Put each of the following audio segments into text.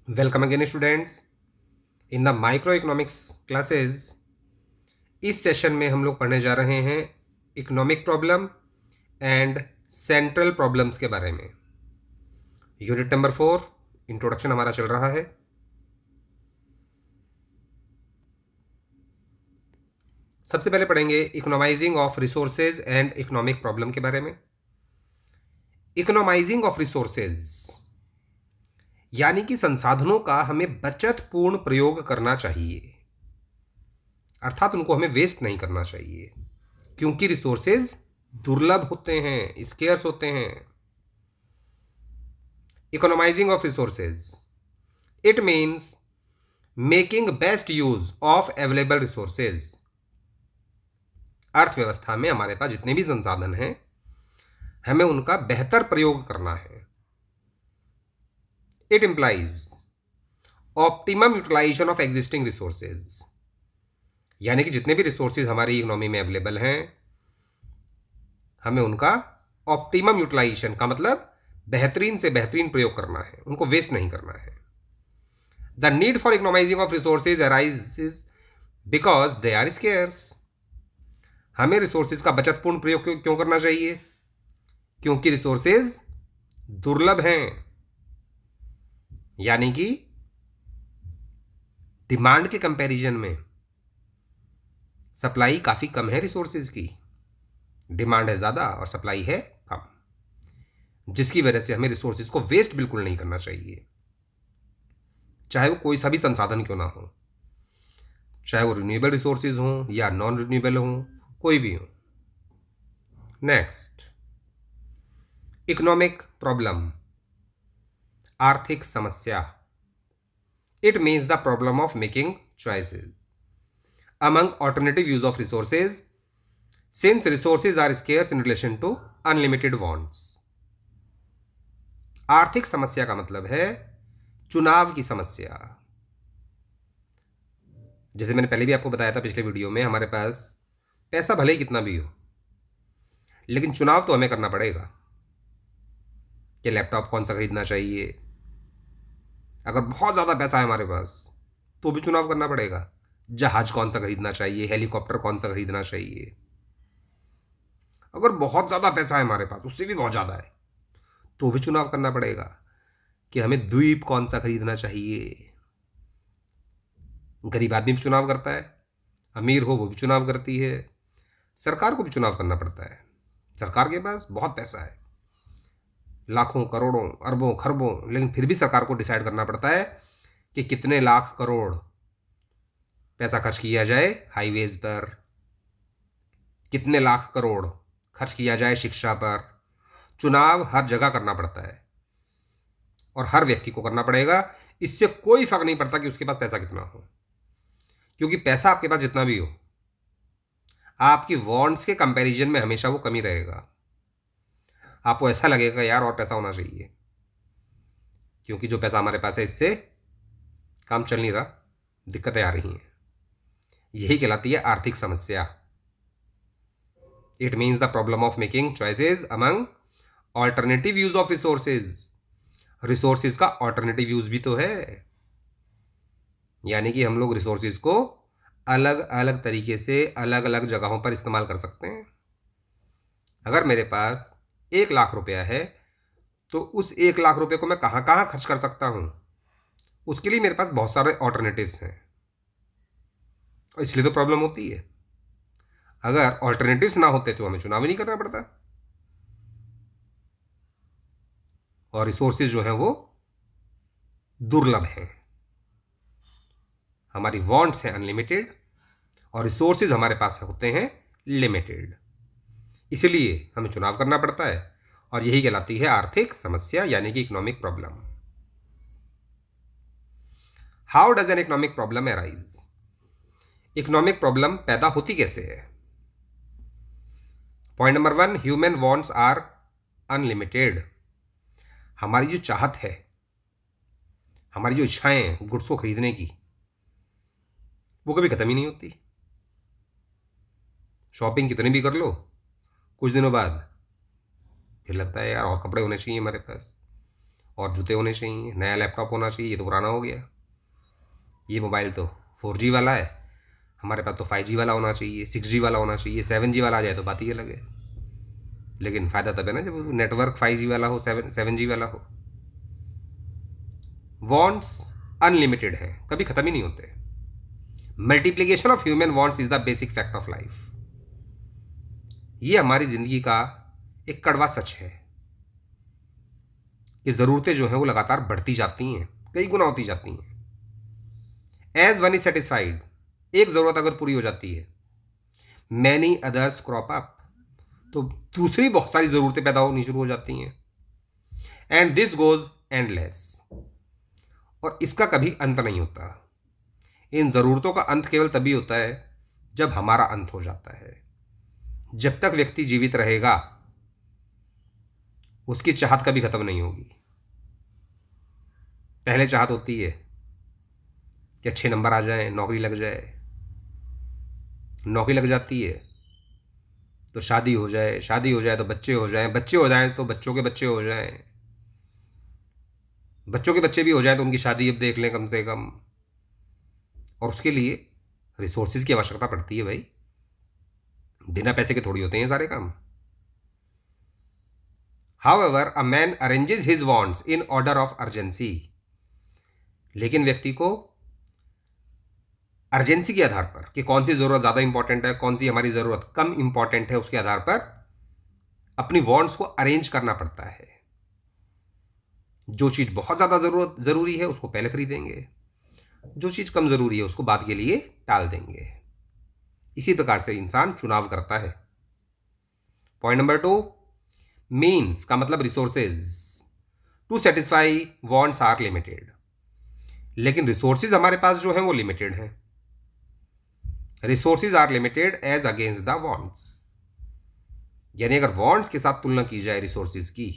Welcome again students in the micro economics classes. इस session में हम लोग पढ़ने जा रहे हैं economic problem and central problems के बारे में। यूनिट नंबर 4 इंट्रोडक्शन हमारा चल रहा है। सबसे पहले पढ़ेंगे economising of resources and economic problem के बारे में। इकोनॉमाइजिंग ऑफ रिसोर्सेज यानी कि संसाधनों का हमें बचत पूर्ण प्रयोग करना चाहिए, अर्थात उनको हमें वेस्ट नहीं करना चाहिए, क्योंकि रिसोर्सेज दुर्लभ होते हैं, स्केर्स होते हैं। Economising of resources it means making best use of available resources. अर्थव्यवस्था में हमारे पास जितने भी संसाधन हैं, हमें उनका बेहतर प्रयोग करना है। It implies optimum utilisation of existing resources, यानी कि जितने भी रिसोर्सेज हमारी इकोनॉमी में अवेलेबल हैं, हमें उनका ऑप्टिमम यूटिलाइजेशन का मतलब बेहतरीन से बेहतरीन प्रयोग करना है, उनको वेस्ट नहीं करना है। The need for economising of resources arises because they are scarce. हमें रिसोर्सेज का बचतपूर्ण प्रयोग क्यों करना चाहिए? क्योंकि रिसोर्सेज दुर्लभ हैं, यानी कि डिमांड के कंपैरिजन में सप्लाई काफ़ी कम है रिसोर्सेज की। डिमांड है ज़्यादा और सप्लाई है कम, जिसकी वजह से हमें रिसोर्सेज को वेस्ट बिल्कुल नहीं करना चाहिए, चाहे वो कोई सा भी संसाधन क्यों ना हो, चाहे वो रिन्यूएबल रिसोर्सेज हों या नॉन रिन्यूएबल हों, कोई भी हो। नेक्स्ट, इकोनॉमिक प्रॉब्लम, आर्थिक समस्या। It means the problem of making choices among alternative use of resources since resources are scarce in relation to unlimited wants। आर्थिक समस्या का मतलब है चुनाव की समस्या। जैसे मैंने पहले भी आपको बताया था पिछले वीडियो में, हमारे पास पैसा भले ही कितना भी हो, लेकिन चुनाव तो हमें करना पड़ेगा कि लैपटॉप कौन सा खरीदना चाहिए। अगर बहुत ज़्यादा पैसा है हमारे पास तो भी चुनाव करना पड़ेगा। जहाज कौन सा खरीदना चाहिए, हेलीकॉप्टर कौन सा खरीदना चाहिए। अगर बहुत ज़्यादा पैसा है हमारे पास, उससे भी बहुत ज़्यादा है, तो भी चुनाव करना पड़ेगा कि हमें द्वीप कौन सा खरीदना चाहिए। गरीब आदमी भी चुनाव करता है, अमीर हो वो भी चुनाव करती है, सरकार को भी चुनाव करना पड़ता है। सरकार के पास बहुत पैसा है, लाखों करोड़ों अरबों खरबों, लेकिन फिर भी सरकार को डिसाइड करना पड़ता है कि कितने लाख करोड़ पैसा खर्च किया जाए हाईवेज पर, कितने लाख करोड़ खर्च किया जाए शिक्षा पर। चुनाव हर जगह करना पड़ता है और हर व्यक्ति को करना पड़ेगा। इससे कोई फर्क नहीं पड़ता कि उसके पास पैसा कितना हो, क्योंकि पैसा आपके पास जितना भी हो, आपकी वांट्स के कंपैरिजन में हमेशा वो कमी रहेगा। आपको ऐसा लगेगा यार और पैसा होना चाहिए, क्योंकि जो पैसा हमारे पास है इससे काम चल नहीं रहा, दिक्कतें आ रही हैं। यही कहलाती है आर्थिक समस्या। It means the problem of making choices among alternative use of resources. Resources का ऑल्टरनेटिव यूज भी तो है, यानी कि हम लोग रिसोर्सेज को अलग अलग तरीके से अलग अलग जगहों पर इस्तेमाल कर सकते हैं। अगर मेरे पास 1 लाख रुपया है, तो उस 1 लाख रुपये को मैं कहाँ कहाँ खर्च कर सकता हूँ, उसके लिए मेरे पास बहुत सारे ऑल्टरनेटिव्स हैं, और इसलिए तो प्रॉब्लम होती है। अगर ऑल्टरनेटिव्स ना होते तो हमें चुनाव ही नहीं करना पड़ता, और रिसोर्सेज जो हैं वो दुर्लभ हैं। हमारी वांट्स हैं अनलिमिटेड और रिसोर्सेज हमारे पास होते हैं लिमिटेड, इसलिए हमें चुनाव करना पड़ता है, और यही कहलाती है आर्थिक समस्या, यानी कि economic problem. How does an economic problem arise? Economic problem पैदा होती कैसे है? Point number 1, human wants are unlimited. हमारी जो चाहत है, हमारी जो इच्छाएं हैं गुड्स को खरीदने की, वो कभी खत्म ही नहीं होती। शॉपिंग कितनी भी कर लो, कुछ दिनों बाद फिर लगता है यार और कपड़े होने चाहिए हमारे पास, और जूते होने चाहिए, नया लैपटॉप होना चाहिए, ये तो पुराना हो गया। ये मोबाइल तो 4G वाला है, हमारे पास तो 5G वाला होना चाहिए, 6G वाला होना चाहिए, 7G वाला आ जाए तो बात ही अलग है। लेकिन फ़ायदा तब है ना जब नेटवर्क 5G वाला हो, 7G वाला हो। वॉन्ट्स अनलिमिटेड हैं, कभी ख़त्म ही नहीं होते। Multiplication of human wants is the basic fact of life. ये हमारी ज़िंदगी का एक कड़वा सच है कि ज़रूरतें जो हैं वो लगातार बढ़ती जाती हैं, कई गुना होती जाती हैं। एज वन इज सेटिस्फाइड, एक ज़रूरत अगर पूरी हो जाती है, मैनी अदर्स क्रॉप अप, तो दूसरी बहुत सारी ज़रूरतें पैदा होनी शुरू हो जाती हैं। एंड दिस गोज एंडलेस, और इसका कभी अंत नहीं होता। इन ज़रूरतों का अंत केवल तभी होता है जब हमारा अंत हो जाता है। जब तक व्यक्ति जीवित रहेगा उसकी चाहत कभी ख़त्म नहीं होगी। पहले चाहत होती है कि अच्छे नंबर आ जाएं, नौकरी लग जाए, नौकरी लग जाती है तो शादी हो जाए, शादी हो जाए तो बच्चे हो जाएं, बच्चे हो जाएं तो बच्चों के बच्चे हो जाएं, बच्चों के बच्चे भी हो जाएं तो उनकी शादी अब देख लें कम से कम। और उसके लिए रिसोर्सेज की आवश्यकता पड़ती है भाई, बिना पैसे के थोड़ी होते हैं सारे काम। However a man arranges his wants in order of urgency, लेकिन व्यक्ति को अर्जेंसी के आधार पर कि कौन सी ज़रूरत ज़्यादा इंपॉर्टेंट है, कौन सी हमारी ज़रूरत कम इंपॉर्टेंट है, उसके आधार पर अपनी वांट्स को अरेंज करना पड़ता है। जो चीज़ बहुत ज़्यादा ज़रूरी है उसको पहले खरीदेंगे, जो चीज़ कम ज़रूरी है उसको बाद के लिए टाल देंगे। इसी प्रकार से इंसान चुनाव करता है। पॉइंट नंबर 2, मीन्स का मतलब resources to satisfy wants are limited, लेकिन रिसोर्सेज हमारे पास जो हैं वो लिमिटेड हैं। Resources are limited as against the wants, यानी अगर वांट्स के साथ तुलना की जाए रिसोर्सेज की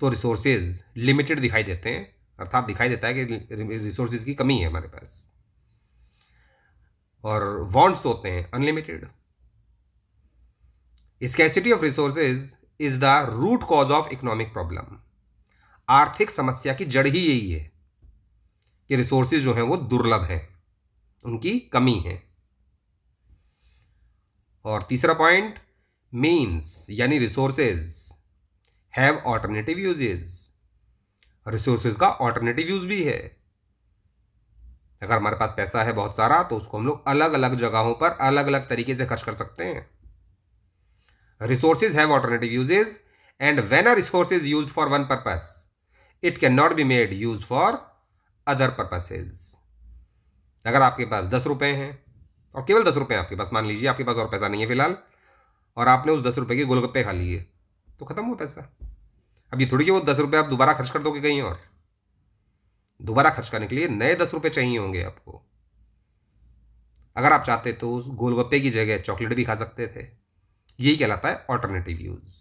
तो रिसोर्सेज लिमिटेड दिखाई देते हैं, अर्थात दिखाई देता है कि रिसोर्सेज की कमी है हमारे पास, और वांट्स तो होते हैं unlimited. Scarcity of resources is the root cause of economic problem. आर्थिक समस्या की जड़ ही यही है कि रिसोर्सेज जो हैं वो दुर्लभ हैं, उनकी कमी है। और तीसरा पॉइंट, मीन्स यानी resources have alternative uses. Resources का ऑल्टरनेटिव यूज भी है। अगर हमारे पास पैसा है बहुत सारा तो उसको हम लोग अलग अलग जगहों पर अलग अलग तरीके से खर्च कर सकते हैं। Resources have alternative uses and when a resource is used for one purpose it can not be made use for other purposes. अगर आपके पास 10 रुपए हैं और केवल 10 रुपए आपके पास, मान लीजिए आपके पास और पैसा नहीं है फिलहाल, और आपने उस 10 रुपए के गोलगप्पे खा लिए, तो खत्म हुआ पैसा। अब ये थोड़ी कि वो 10 रुपये आप दोबारा खर्च कर दोगे कहीं और, दोबारा खर्च करने के लिए नए 10 रुपये चाहिए होंगे आपको। अगर आप चाहते तो उस गोलगप्पे की जगह चॉकलेट भी खा सकते थे। यही कहलाता है ऑल्टरनेटिव यूज।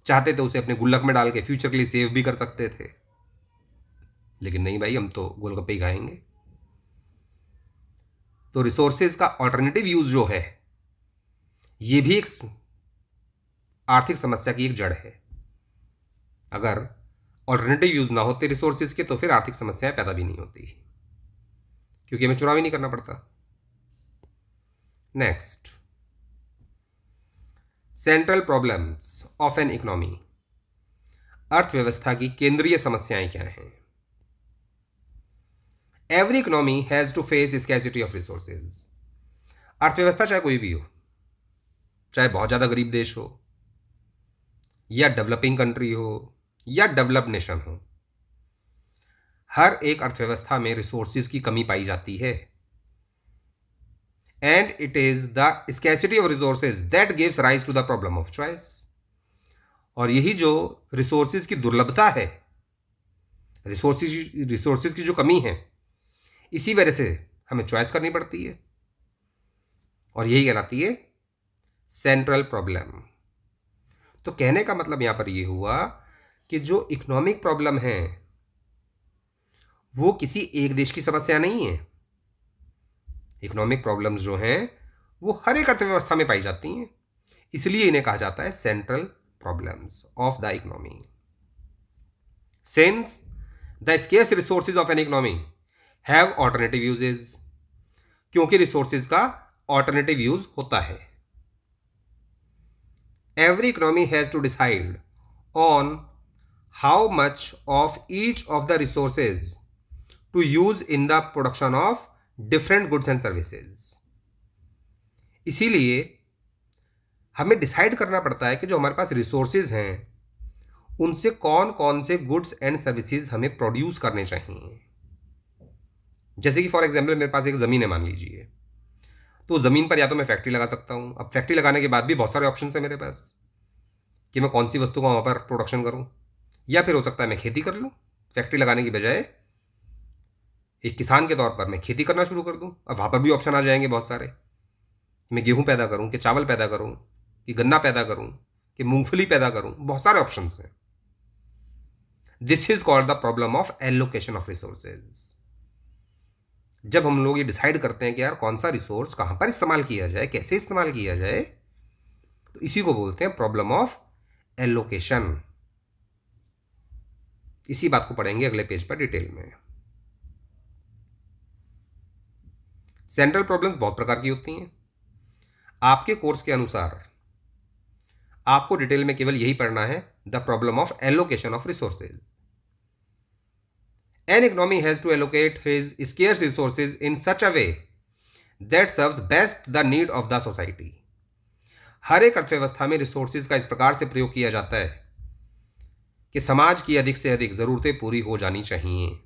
चाहते तो उसे अपने गुल्लक में डाल के फ्यूचर के लिए सेव भी कर सकते थे, लेकिन नहीं भाई, हम तो गोलगप्पे ही खाएंगे। तो रिसोर्सेज का ऑल्टरनेटिव यूज जो है ये भी एक आर्थिक समस्या की एक जड़ है। अगर ऑल्टरनेटिव यूज ना होते रिसोर्सेज के तो फिर आर्थिक समस्याएं पैदा भी नहीं होती, क्योंकि हमें चुनाव ही नहीं करना पड़ता। Next, central problems of an economy. अर्थव्यवस्था की केंद्रीय समस्याएं क्या हैं? Every economy has to face scarcity of resources. अर्थव्यवस्था चाहे कोई भी हो, चाहे बहुत ज़्यादा गरीब देश हो या डेवलपिंग कंट्री हो या डेवलप्ड नेशन हो, हर एक अर्थव्यवस्था में रिसोर्सेज की कमी पाई जाती है। And it is the scarcity of resources that gives rise to the problem of choice. और यही जो रिसोर्सेज की दुर्लभता है, रिसोर्सेज की जो कमी है, इसी वजह से हमें चॉइस करनी पड़ती है, और यही कहलाती है सेंट्रल प्रॉब्लम। तो कहने का मतलब यहां पर यह हुआ कि जो इकोनॉमिक प्रॉब्लम है वो किसी एक देश की समस्या नहीं है। इकोनॉमिक प्रॉब्लम्स जो हैं वो हर एक अर्थव्यवस्था में पाई जाती हैं, इसलिए इन्हें कहा जाता है central problems of the economy. Since the scarce resources of an economy have alternative uses, क्योंकि रिसोर्सेज का ऑल्टरनेटिव यूज होता है. Every economy has to decide on how much of each of the resources to use in the production of different goods and services. इसीलिए हमें decide करना पड़ता है कि जो हमारे पास रिसोर्सेज हैं उनसे कौन कौन से गुड्स एंड सर्विसेज हमें प्रोड्यूस करने चाहिए. जैसे कि फॉर एग्जांपल मेरे पास एक ज़मीन है मान लीजिए, तो ज़मीन पर या तो मैं फैक्ट्री लगा सकता हूँ. अब फैक्ट्री लगाने के बाद भी बहुत सारे ऑप्शन है मेरे पास कि मैं कौन सी वस्तु का वहाँ पर प्रोडक्शन करूँ, या फिर हो सकता है मैं खेती कर लूँ. फैक्ट्री लगाने की बजाय एक किसान के तौर पर मैं खेती करना शुरू कर दूँ. अब वहाँ पर भी ऑप्शन आ जाएंगे बहुत सारे, मैं गेहूँ पैदा करूँ, कि चावल पैदा करूँ, कि गन्ना पैदा करूँ, कि मूंगफली पैदा करूँ. बहुत सारे ऑप्शन हैं. This is called the problem of allocation of resources. जब हम लोग ये डिसाइड करते हैं कि यार कौन सा रिसोर्स कहाँ पर इस्तेमाल किया जाए, कैसे इस्तेमाल किया जाए, तो इसी को बोलते हैं प्रॉब्लम ऑफ एलोकेशन. इसी बात को पढ़ेंगे अगले पेज पर डिटेल में. सेंट्रल प्रॉब्लम्स बहुत प्रकार की होती हैं. आपके कोर्स के अनुसार आपको डिटेल में केवल यही पढ़ना है, the problem of allocation of resources. An economy has to allocate his scarce resources in such a way that serves best the need of the society. हर एक अर्थव्यवस्था में रिसोर्सेज का इस प्रकार से प्रयोग किया जाता है कि समाज की अधिक से अधिक ज़रूरतें पूरी हो जानी चाहिए.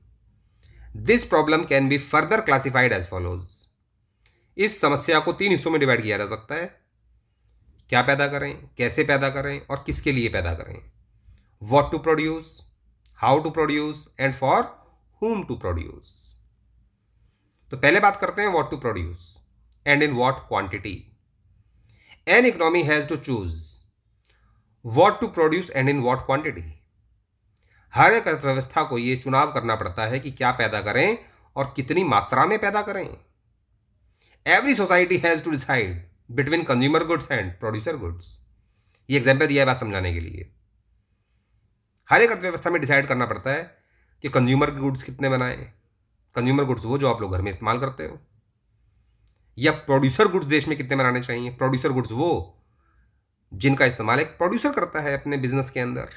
This problem can be further classified as follows. इस समस्या को 3 हिस्सों में डिवाइड किया जा सकता है. क्या पैदा करें, कैसे पैदा करें और किसके लिए पैदा करें. What to produce, how to produce and for whom to produce. तो पहले बात करते हैं what to produce and in what quantity. An economy has to choose what to produce and in what quantity. हर एक अर्थव्यवस्था को यह चुनाव करना पड़ता है कि क्या पैदा करें और कितनी मात्रा में पैदा करें. Every society has to decide between consumer goods and producer goods. ये एग्जाम्पल दिया है बात समझाने के लिए. हर एक अर्थव्यवस्था में डिसाइड करना पड़ता है कि कंज्यूमर गुड्स कितने बनाएं. कंज्यूमर गुड्स वो जो आप लोग घर में इस्तेमाल करते हो, या प्रोड्यूसर गुड्स देश में कितने बनाने चाहिए. प्रोड्यूसर गुड्स वो जिनका इस्तेमाल एक प्रोड्यूसर करता है अपने बिजनेस के अंदर,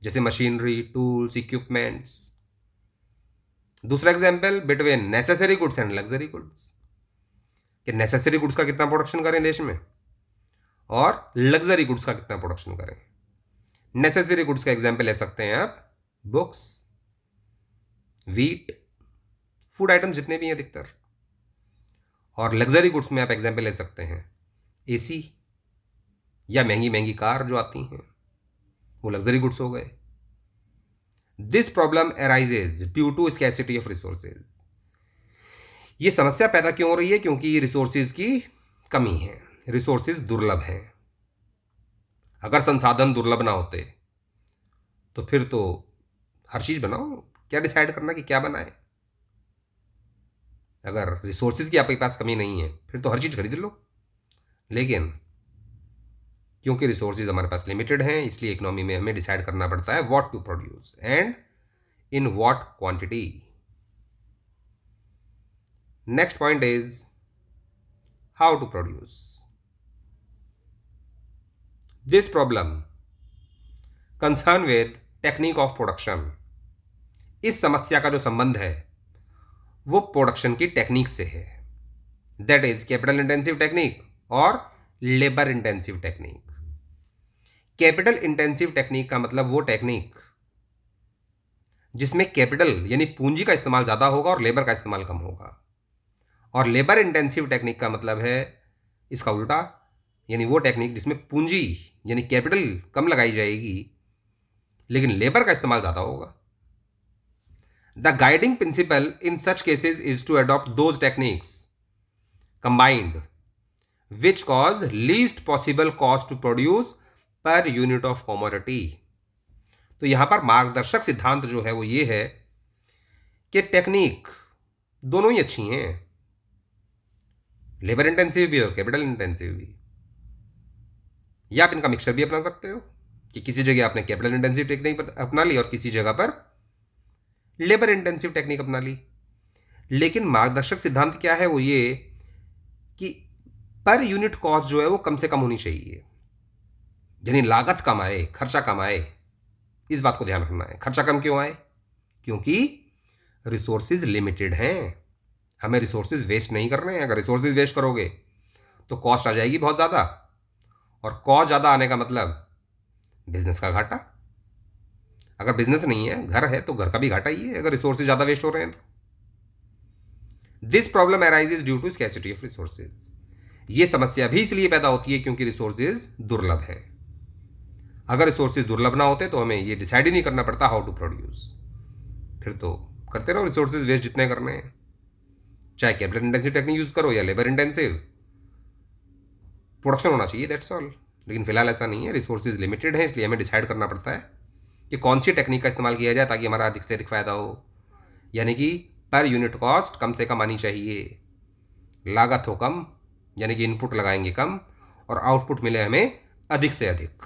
जैसे मशीनरी, टूल्स, इक्विपमेंट्स. दूसरा example between necessary goods and luxury goods, कि नेसेसरी गुड्स का कितना प्रोडक्शन करें देश में और लग्जरी गुड्स का कितना प्रोडक्शन करें. नेसेसरी गुड्स का एग्जाम्पल ले सकते हैं आप बुक्स, व्हीट, फूड आइटम्स जितने भी हैं अधिकतर. और लग्जरी गुड्स में आप एग्जाम्पल ले सकते हैं एसी या महंगी महंगी कार जो आती हैं, वो लग्जरी गुड्स हो गए. This problem arises due to scarcity of resources. ये समस्या पैदा क्यों हो रही है? क्योंकि रिसोर्सेज की कमी है, रिसोर्सेज दुर्लभ हैं. अगर संसाधन दुर्लभ ना होते तो फिर तो हर चीज़ बनाओ, क्या डिसाइड करना कि क्या बनाए. अगर रिसोर्सेज की आपके पास कमी नहीं है फिर तो हर चीज़ खरीद लो. लेकिन क्योंकि रिसोर्सेज हमारे पास लिमिटेड हैं, इसलिए इकोनॉमी में हमें डिसाइड करना पड़ता है what to produce and in what quantity. Next point is how to produce. This problem concern with technique of production. इस समस्या का जो संबंध है वो प्रोडक्शन की टेक्निक से है. That is capital intensive technique और labour intensive technique. Capital intensive technique का मतलब वो टेक्निक जिसमें कैपिटल यानी पूंजी का इस्तेमाल ज़्यादा होगा और लेबर का इस्तेमाल कम होगा. और लेबर इंटेंसिव टेक्निक का मतलब है इसका उल्टा, यानी वो टेक्निक जिसमें पूंजी यानी कैपिटल कम लगाई जाएगी लेकिन लेबर का इस्तेमाल ज़्यादा होगा. The guiding principle in such cases is to adopt those techniques combined which cause least possible cost to produce per unit of commodity. तो यहां पर मार्गदर्शक सिद्धांत जो है वो ये है कि टेक्निक दोनों ही अच्छी हैं, लेबर इंटेंसिव भी और कैपिटल इंटेंसिव भी, या आप इनका मिक्सचर भी अपना सकते हो. कि किसी जगह आपने कैपिटल इंटेंसिव टेक्निक अपना ली और किसी जगह पर लेबर इंटेंसिव टेक्निक अपना ली। लेकिन मार्गदर्शक सिद्धांत क्या है, वो ये कि पर यूनिट कॉस्ट जो है वो कम से कम होनी चाहिए, यानी लागत कम आए, खर्चा कम आए। इस बात को ध्यान रखना है। खर्चा कम क्यों आए? क्योंकि रिसोर्सेज लिमिटेड हैं, हमें रिसोर्सेज वेस्ट नहीं करने हैं। अगर रिसोर्सेज वेस्ट करोगे तो कॉस्ट आ जाएगी बहुत ज़्यादा, और कॉस्ट ज़्यादा आने का मतलब बिजनेस का घाटा। अगर बिजनेस नहीं है, घर है, तो घर का भी घाटा ही है अगर रिसोर्सेज ज़्यादा वेस्ट हो रहे हैं तो। This problem arises due to scarcity of resources. ये समस्या भी इसलिए पैदा होती है क्योंकि रिसोर्सेज दुर्लभ है। अगर रिसोर्सेज दुर्लभ ना होते तो हमें ये डिसाइड ही नहीं करना पड़ता हाउ टू प्रोड्यूस। फिर तो करते रहो रिसोर्सेज वेस्ट जितने करने हैं, चाहे कैपिटल इंटेंसिव टेक्निक यूज करो या लेबर इंटेंसिव, प्रोडक्शन होना चाहिए, दैट्स ऑल। लेकिन फिलहाल ऐसा नहीं है, रिसोर्सेज लिमिटेड है, इसलिए हमें डिसाइड करना पड़ता है कि कौन सी टेक्निक का इस्तेमाल किया जाए ताकि हमारा अधिक से अधिक फायदा हो। यानी कि पर यूनिट कॉस्ट कम से कम आनी चाहिए, लागत हो कम, यानी कि इनपुट लगाएंगे कम और आउटपुट मिले हमें अधिक से अधिक।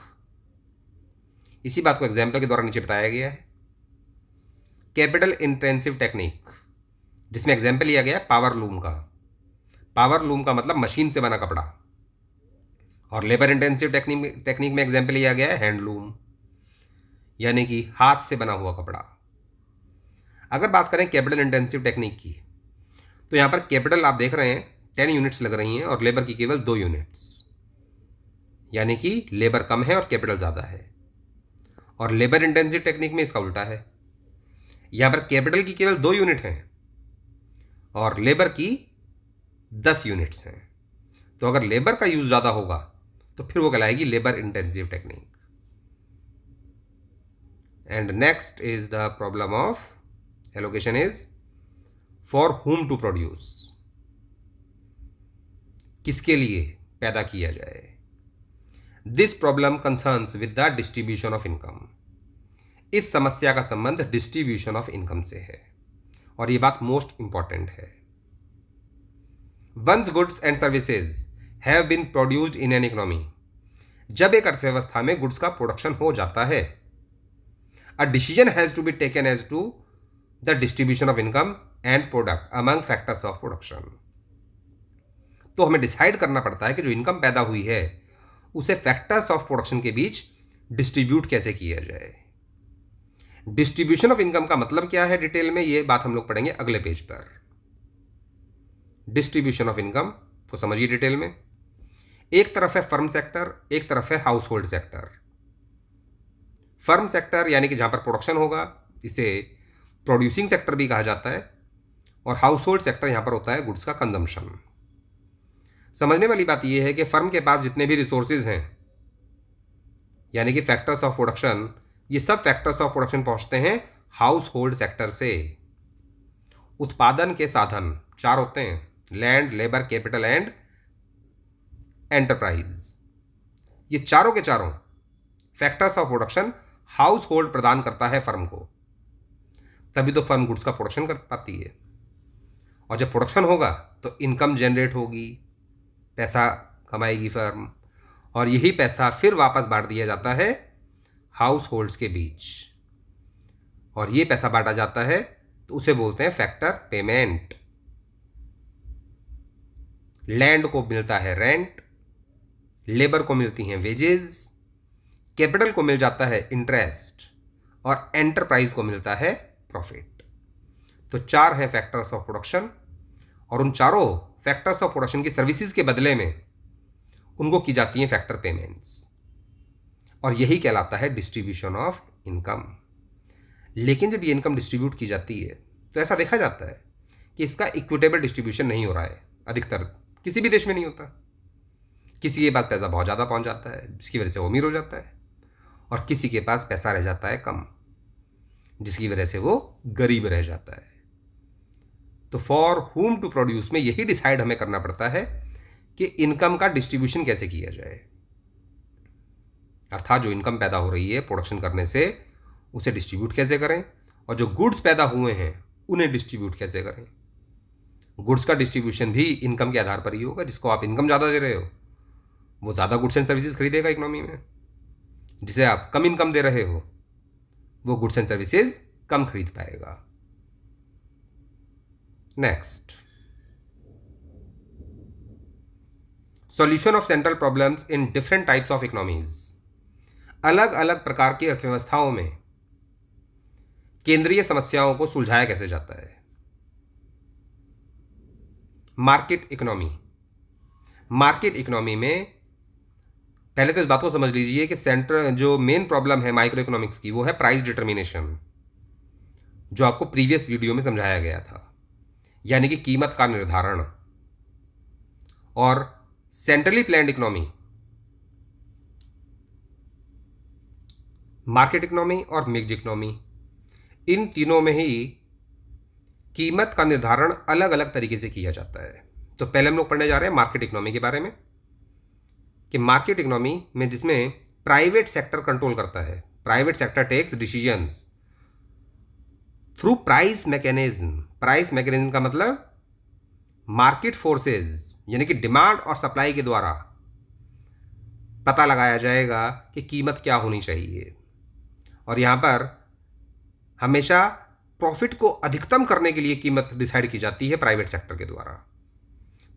इसी बात को एग्जाम्पल के द्वारा नीचे बताया गया है। कैपिटल इंटेंसिव टेक्निक, जिसमें एग्जाम्पल लिया गया है पावर लूम का। पावर लूम का मतलब मशीन से बना कपड़ा। और लेबर इंटेंसिव टेक्निक में एग्जाम्पल लिया गया है हैंडलूम, यानी कि हाथ से बना हुआ कपड़ा। अगर बात करें कैपिटल इंटेंसिव टेक्निक की, तो यहाँ पर कैपिटल आप देख रहे हैं 10 यूनिट्स लग रही हैं और लेबर की केवल 2 यूनिट्स, यानी कि लेबर कम है और कैपिटल ज़्यादा है। और लेबर इंटेंसिव टेक्निक में इसका उल्टा है, यहाँ पर कैपिटल की केवल 2 यूनिट हैं और लेबर की 10 यूनिट्स हैं। तो अगर लेबर का यूज ज़्यादा होगा तो फिर वो कहलाएगी labour intensive technique. And next is the problem of allocation is for whom to produce, किसके लिए पैदा किया जाए। This problem concerns with the distribution of income. इस समस्या का संबंध डिस्ट्रीब्यूशन ऑफ इनकम से है और ये बात मोस्ट इंपॉर्टेंट है। Once goods and services have been produced in an economy, जब एक अर्थव्यवस्था में गुड्स का प्रोडक्शन हो जाता है, a decision has to be taken as to the distribution of income and product among factors of production. तो हमें डिसाइड करना पड़ता है कि जो इनकम पैदा हुई है उसे फैक्टर्स ऑफ प्रोडक्शन के बीच डिस्ट्रीब्यूट कैसे किया जाए। डिस्ट्रीब्यूशन ऑफ इनकम का मतलब क्या है डिटेल में, ये बात हम लोग पढ़ेंगे अगले पेज पर। डिस्ट्रीब्यूशन ऑफ इनकम को समझिए डिटेल में। एक तरफ है फर्म सेक्टर, एक तरफ है house hold sector. Firm sector यानी कि जहां पर प्रोडक्शन होगा, इसे प्रोड्यूसिंग सेक्टर भी कहा जाता है, और हाउस होल्ड सेक्टर यहां पर होता है गुड्स का कंजम्पशन। समझने वाली बात यह है कि फर्म के पास जितने भी रिसोर्सेज हैं, यानी कि फैक्टर्स ऑफ प्रोडक्शन, ये सब फैक्टर्स ऑफ प्रोडक्शन पहुंचते हैं हाउस होल्ड सेक्टर से। उत्पादन के साधन 4 होते हैं, land, labour, capital and enterprise. ये चारों के चारों factors of production house hold प्रदान करता है फर्म को, तभी तो फर्म गुड्स का प्रोडक्शन कर पाती है। और जब प्रोडक्शन होगा तो इनकम जनरेट होगी, पैसा कमाएगी फर्म, और यही पैसा फिर वापस बांट दिया जाता है हाउस होल्ड्स के बीच। और ये पैसा बांटा जाता है तो उसे बोलते हैं फैक्टर पेमेंट। लैंड को मिलता है रेंट, लेबर को मिलती हैं वेजेस, कैपिटल को मिल जाता है इंटरेस्ट, और एंटरप्राइज को मिलता है प्रॉफिट। तो 4 हैं फैक्टर्स ऑफ प्रोडक्शन, और उन चारों फैक्टर्स ऑफ प्रोडक्शन की सर्विसेज के बदले में उनको की जाती हैं फैक्टर पेमेंट्स, और यही कहलाता है डिस्ट्रीब्यूशन ऑफ इनकम। लेकिन जब ये इनकम डिस्ट्रीब्यूट की जाती है तो ऐसा देखा जाता है कि इसका इक्विटेबल डिस्ट्रीब्यूशन नहीं हो रहा है। अधिकतर किसी भी देश में नहीं होता। किसी के पास पैसा बहुत ज़्यादा पहुंच जाता है जिसकी वजह से वो अमीर हो जाता है, और किसी के पास पैसा रह जाता है कम जिसकी वजह से वो गरीब रह जाता है। तो फॉर whom टू प्रोड्यूस में यही डिसाइड हमें करना पड़ता है कि इनकम का डिस्ट्रीब्यूशन कैसे किया जाए, अर्थात जो इनकम पैदा हो रही है प्रोडक्शन करने से उसे डिस्ट्रीब्यूट कैसे करें, और जो गुड्स पैदा हुए हैं उन्हें डिस्ट्रीब्यूट कैसे करें। गुड्स का डिस्ट्रीब्यूशन भी इनकम के आधार पर ही होगा। जिसको आप इनकम ज़्यादा दे रहे हो वो ज़्यादा गुड्स एंड सर्विसेज खरीदेगा इकोनॉमी में, जिसे आप कम इनकम दे रहे हो वो गुड्स एंड सर्विसेज कम खरीद पाएगा। Next, solution of central problems in different types of economies. अलग अलग प्रकार की अर्थव्यवस्थाओं में केंद्रीय समस्याओं को सुलझाया कैसे जाता है। Market economy. मार्केट इकोनॉमी में पहले तो इस बात को समझ लीजिए कि जो मेन प्रॉब्लम है माइक्रो इकोनॉमिक्स की वो है प्राइस डिटर्मिनेशन, जो आपको प्रीवियस वीडियो में समझाया गया था, यानी कि कीमत का निर्धारण। और centrally planned economy, market economy और मिक्स्ड इकोनॉमी, इन तीनों में ही कीमत का निर्धारण अलग अलग तरीके से किया जाता है। तो पहले हम लोग पढ़ने जा रहे हैं मार्केट इकोनॉमी के बारे में, कि मार्केट इकोनॉमी में जिसमें प्राइवेट सेक्टर कंट्रोल करता है, private sector takes decisions through price mechanism. Price mechanism का मतलब मार्केट फोर्सेस, यानी कि डिमांड और सप्लाई के द्वारा पता लगाया जाएगा कि कीमत क्या होनी चाहिए। और यहाँ पर हमेशा प्रॉफिट को अधिकतम करने के लिए कीमत डिसाइड की जाती है प्राइवेट सेक्टर के द्वारा।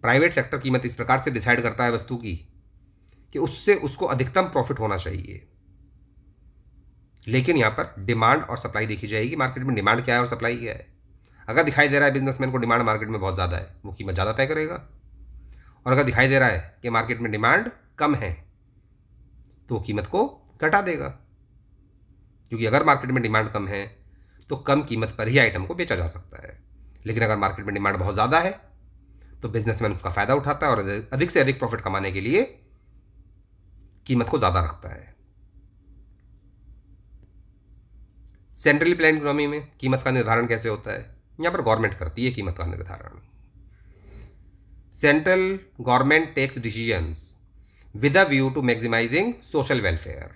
प्राइवेट सेक्टर कीमत इस प्रकार से डिसाइड करता है वस्तु की कि उससे उसको अधिकतम प्रॉफिट होना चाहिए। लेकिन यहाँ पर डिमांड और सप्लाई देखी जाएगी। मार्केट में डिमांड क्या है और सप्लाई क्या है। अगर दिखाई दे रहा है बिजनेसमैन को डिमांड मार्केट में बहुत ज़्यादा है, वो कीमत ज़्यादा तय करेगा। और अगर दिखाई दे रहा है कि मार्केट में डिमांड कम है तो वो कीमत को घटा देगा, क्योंकि अगर मार्केट में डिमांड कम है तो कम कीमत पर ही आइटम को बेचा जा सकता है। लेकिन अगर मार्केट में डिमांड बहुत ज़्यादा है तो बिजनेसमैन उसका फ़ायदा उठाता है और अधिक से अधिक प्रॉफिट कमाने के लिए कीमत को ज़्यादा रखता है। सेंट्रली प्लान्ड इकोनॉमी में कीमत का निर्धारण कैसे होता है? यहाँ पर गवर्नमेंट करती है कीमत का निर्धारण। Central government takes decisions with a view to maximising social welfare.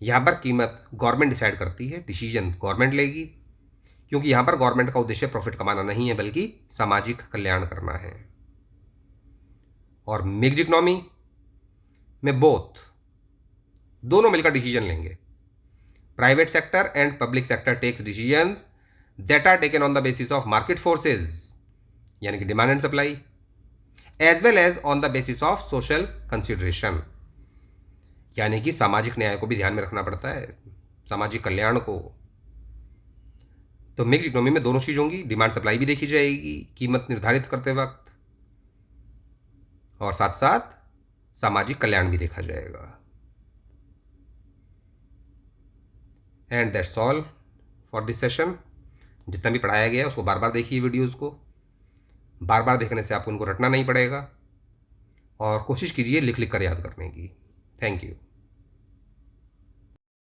यहाँ पर कीमत गवर्नमेंट डिसाइड करती है, डिसीजन गवर्नमेंट लेगी, क्योंकि यहाँ पर गवर्नमेंट का उद्देश्य प्रॉफिट कमाना नहीं है बल्कि सामाजिक कल्याण करना है। और मिक्स्ड इकोनॉमी में दोनों मिलकर डिसीजन लेंगे। Private sector and public sector takes decisions that are taken on the basis of market forces, यानी कि demand and supply, as well as on the basis of social consideration, यानी कि सामाजिक न्याय को भी ध्यान में रखना पड़ता है, सामाजिक कल्याण को। तो मिक्स्ड इकोनॉमी में दोनों चीज़ होंगी, डिमांड सप्लाई भी देखी जाएगी कीमत निर्धारित करते वक्त, और साथ साथ सामाजिक कल्याण भी देखा जाएगा। And that's all for this session. जितना भी पढ़ाया गया है उसको बार बार देखिए, वीडियोज़ को बार बार देखने से आपको उनको रटना नहीं पड़ेगा, और कोशिश कीजिए लिख लिख कर याद करने की। Thank you.